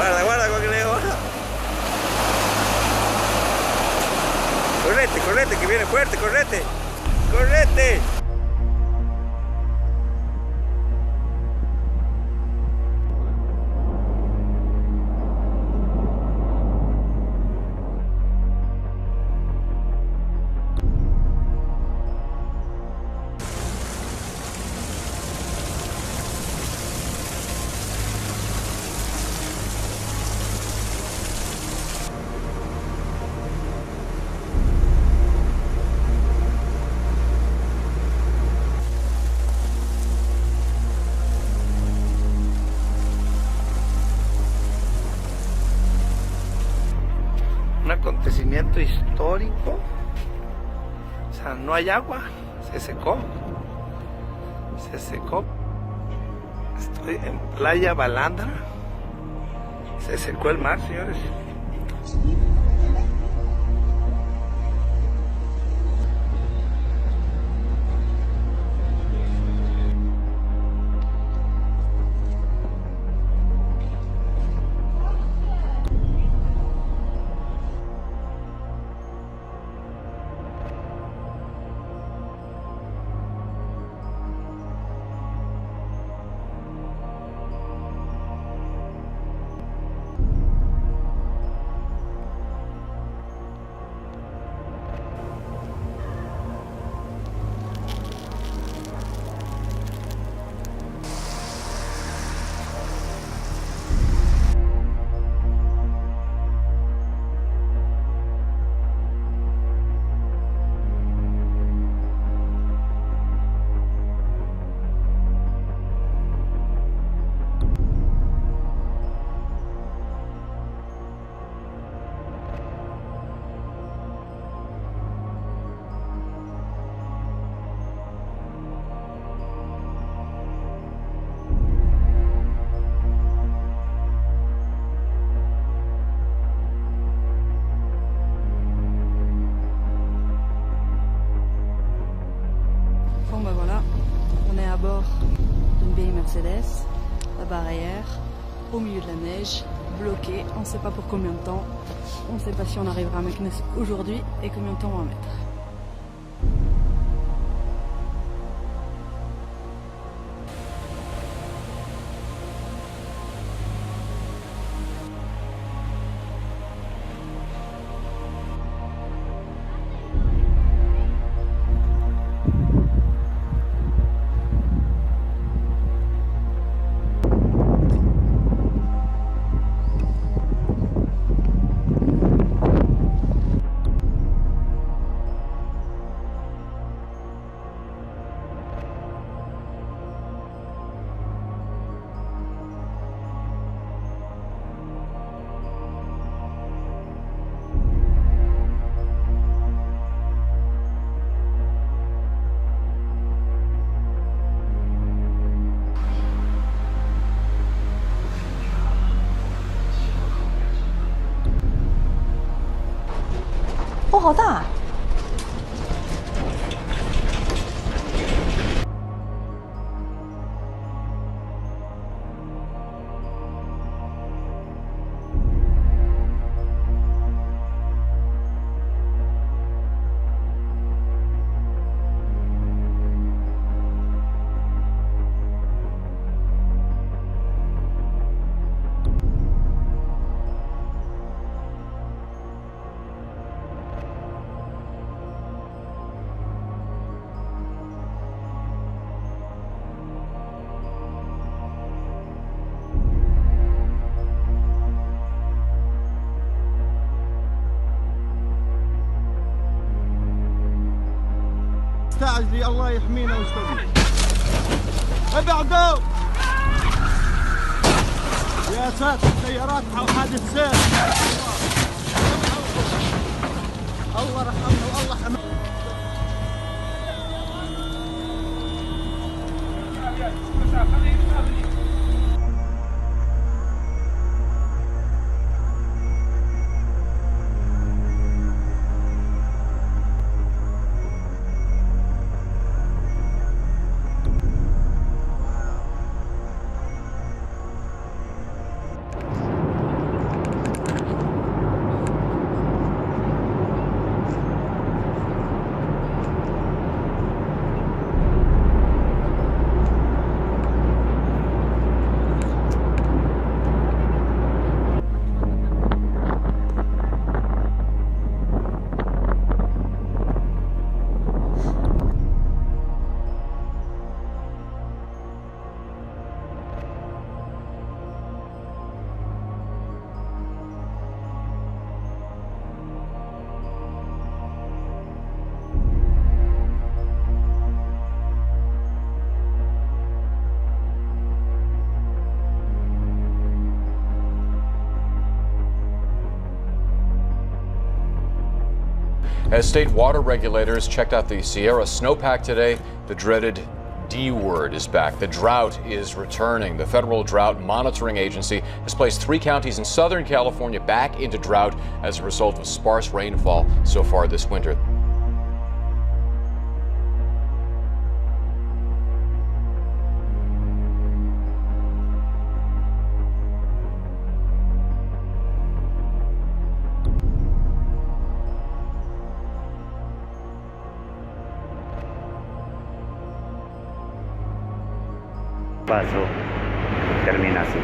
Guarda, guarda, coquileo, guarda. Correte, correte, que viene fuerte, correte. Correte. Un acontecimiento histórico. O sea, no hay agua, se secó. Se secó. Estoy en Playa Balandra. Se secó el mar, señores. Mercedes, la barrière, au milieu de la neige, bloqué, on ne sait pas pour combien de temps, on ne sait pas si on arrivera à Meknes aujourd'hui et combien de temps on va mettre.哦，好大啊！استعجلي الله يحمينا ويستر. ابعدوا يا ساتر، سيارات حادث سير. الله رحمنا والله حمانا. As state water regulators checked out the Sierra snowpack today, the dreaded D word is back. The drought is returning. The Federal Drought Monitoring Agency has placed 3 counties in Southern California back into drought as a result of sparse rainfall so far this winter. Paso, terminación.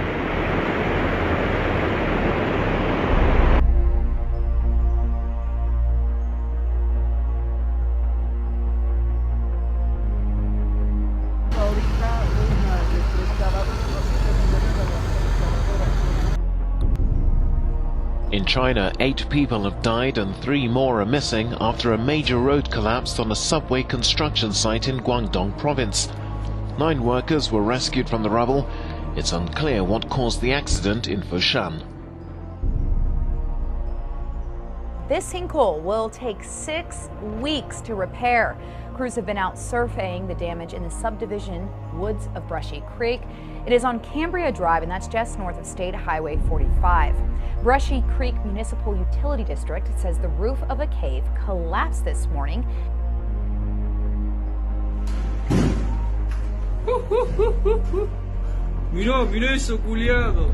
In China, 8 people have died and 3 more are missing after a major road collapsed on a subway construction site in Guangdong province. 9 workers were rescued from the rubble. It's unclear what caused the accident in Foshan. This sinkhole will take 6 weeks to repair. Crews have been out surveying the damage in the subdivision woods of Brushy Creek. It is on Cambria Drive, and that's just north of State Highway 45. Brushy Creek Municipal Utility District says the roof of a cave collapsed this morning. Mira eso, culiado.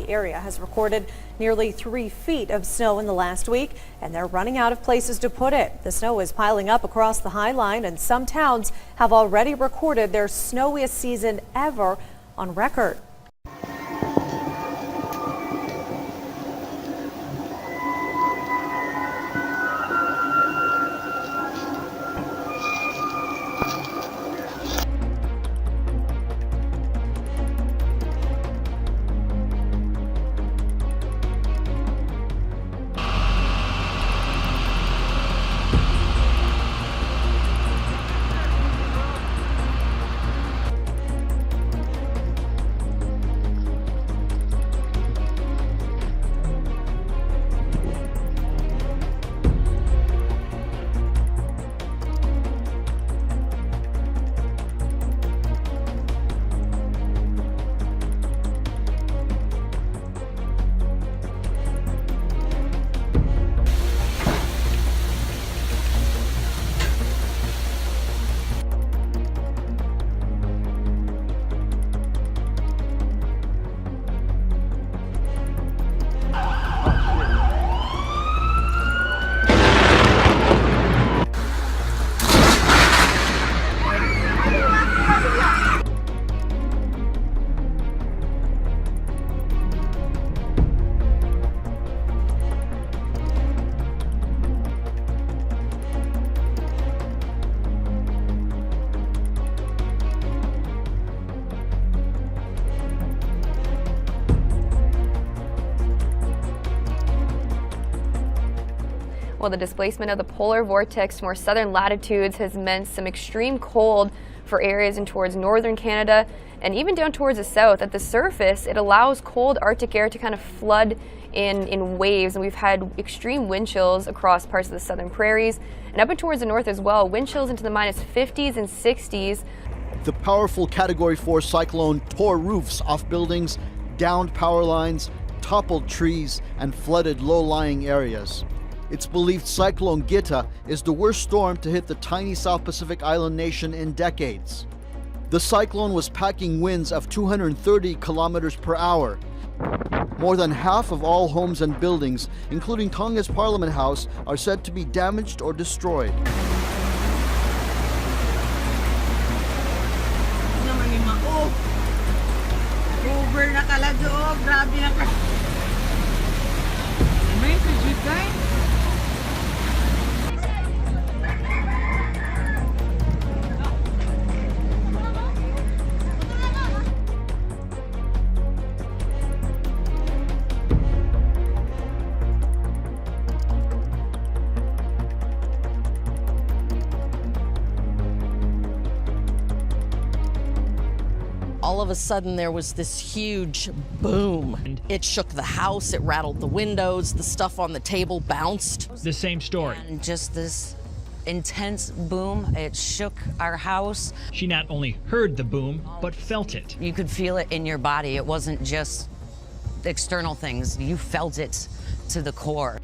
Area has recorded nearly 3 feet of snow in the last week, and they're running out of places to put it. The snow is piling up across the High Line, and some towns have already recorded their snowiest season ever on record. Well, the displacement of the polar vortex to more southern latitudes has meant some extreme cold for areas in towards northern Canada and even down towards the south. At the surface, it allows cold Arctic air to kind of flood in waves, and we've had extreme wind chills across parts of the southern prairies and up and towards the north as well. Wind chills into the minus 50s and 60s. The powerful Category 4 cyclone tore roofs off buildings, downed power lines, toppled trees, and flooded low-lying areas. It's believed Cyclone Gita is the worst storm to hit the tiny South Pacific island nation in decades. The cyclone was packing winds of 230 kilometers per hour. More than half of all homes and buildings, including Tonga's Parliament House, are said to be damaged or destroyed. Over na kala, grabe na. All of a sudden, there was this huge boom. It shook the house, it rattled the windows, the stuff on the table bounced. The same story. And just this intense boom, it shook our house. She not only heard the boom, but felt it. You could feel it in your body. It wasn't just external things. You felt it to the core.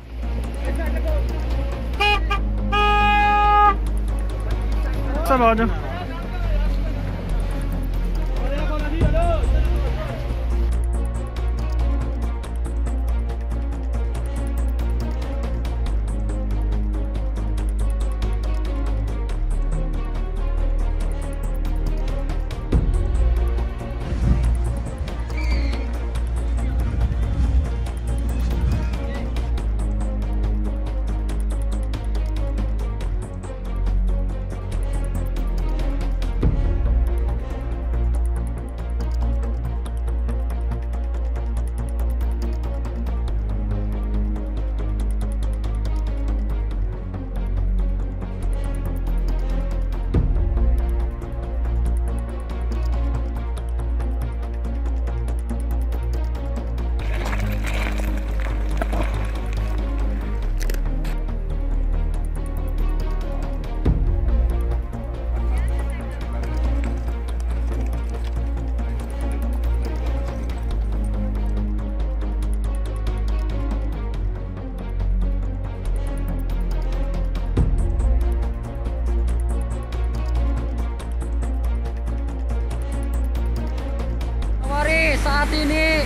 Saat ini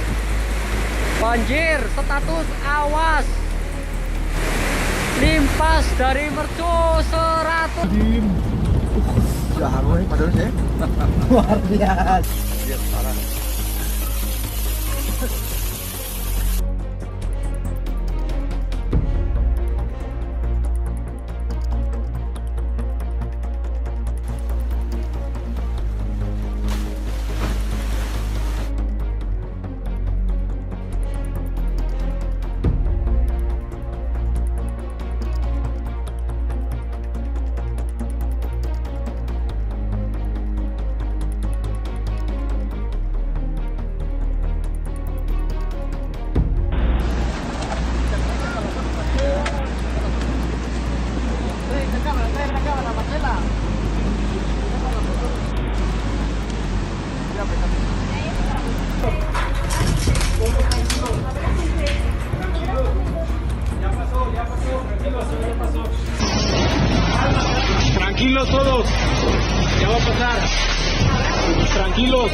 banjir status awas, limpas dari mercu 100. Jahat padahal sih. Luar biasa. Tranquilos todos, ya va a pasar. Tranquilos.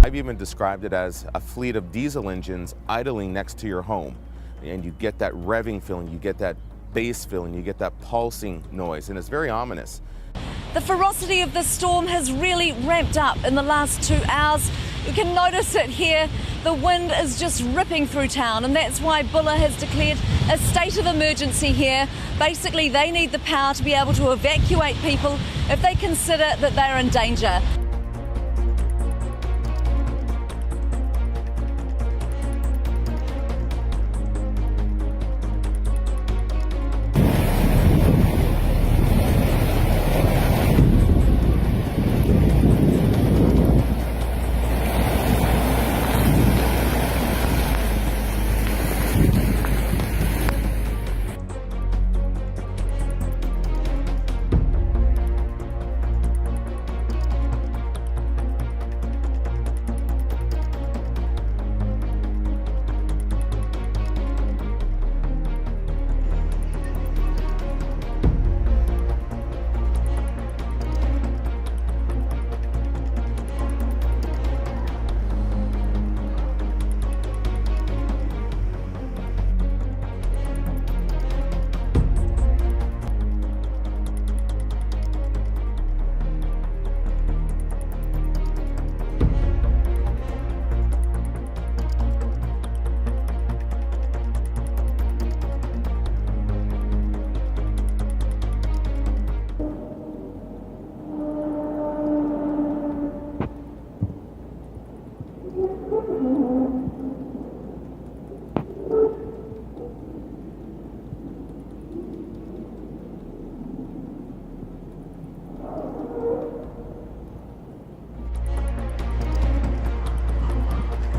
I've even described it as a fleet of diesel engines idling next to your home. And you get that revving feeling, you get that bass feeling, you get that pulsing noise, and it's very ominous. The ferocity of the storm has really ramped up in the last 2 hours. You can notice it here. The wind is just ripping through town, and that's why Bulla has declared a state of emergency here. Basically, they need the power to be able to evacuate people if they consider that they're in danger.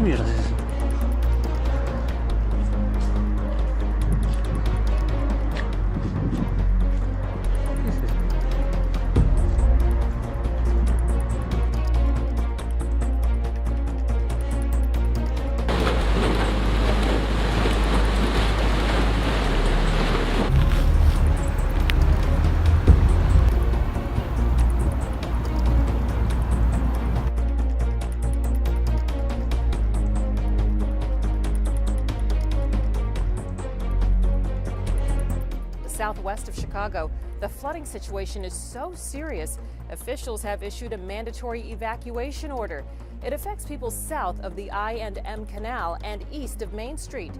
Mierda. Southwest of Chicago, the flooding situation is so serious, officials have issued a mandatory evacuation order. It affects people south of the I&M Canal and east of Main Street.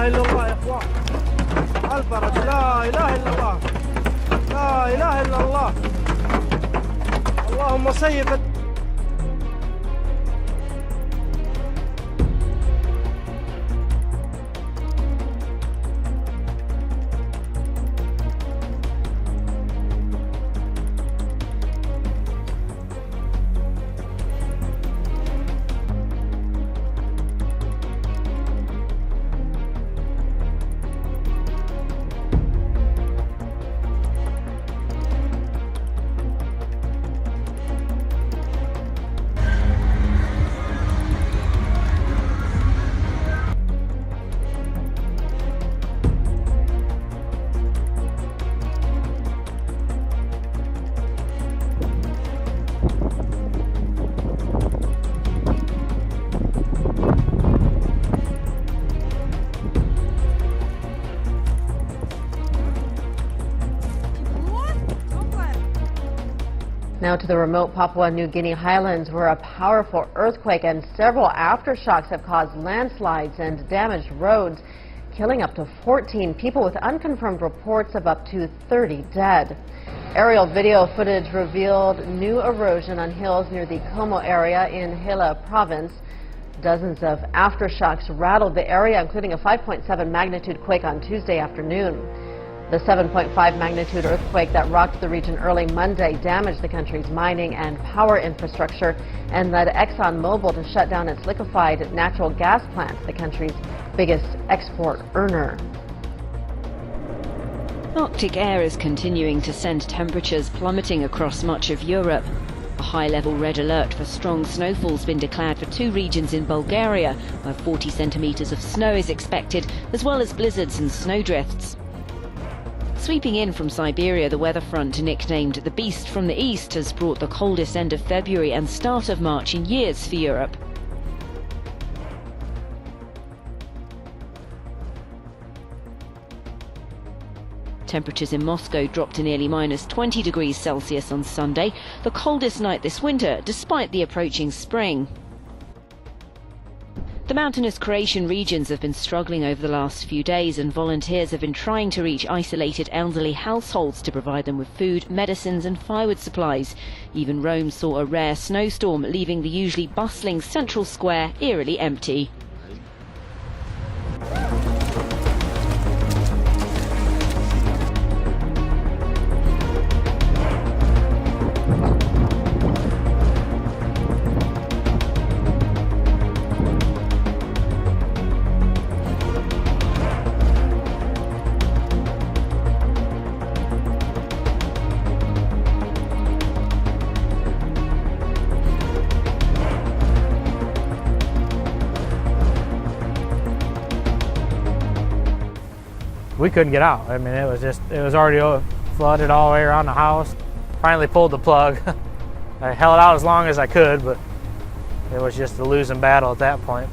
إله إلا الله يا إخوان. البرد لا إله إلا الله. لا إله إلا الله. اللهم سيب. Now to the remote Papua New Guinea highlands, where a powerful earthquake and several aftershocks have caused landslides and damaged roads, killing up to 14 people, with unconfirmed reports of up to 30 dead. Aerial video footage revealed new erosion on hills near the Como area in Hela province. Dozens of aftershocks rattled the area, including a 5.7 magnitude quake on Tuesday afternoon. The 7.5 magnitude earthquake that rocked the region early Monday damaged the country's mining and power infrastructure and led ExxonMobil to shut down its liquefied natural gas plant, the country's biggest export earner. Arctic air is continuing to send temperatures plummeting across much of Europe. A high-level red alert for strong snowfall has been declared for 2 regions in Bulgaria, where 40 centimeters of snow is expected, as well as blizzards and snowdrifts. Sweeping in from Siberia, the weather front, nicknamed the Beast from the East, has brought the coldest end of February and start of March in years for Europe. Temperatures in Moscow dropped to nearly minus 20 degrees Celsius on Sunday, the coldest night this winter, despite the approaching spring. The mountainous Croatian regions have been struggling over the last few days, and volunteers have been trying to reach isolated elderly households to provide them with food, medicines and firewood supplies. Even Rome saw a rare snowstorm, leaving the usually bustling central square eerily empty. We couldn't get out. I mean, it was already flooded all the way around the house. Finally pulled the plug. I held out as long as I could, but it was just a losing battle at that point.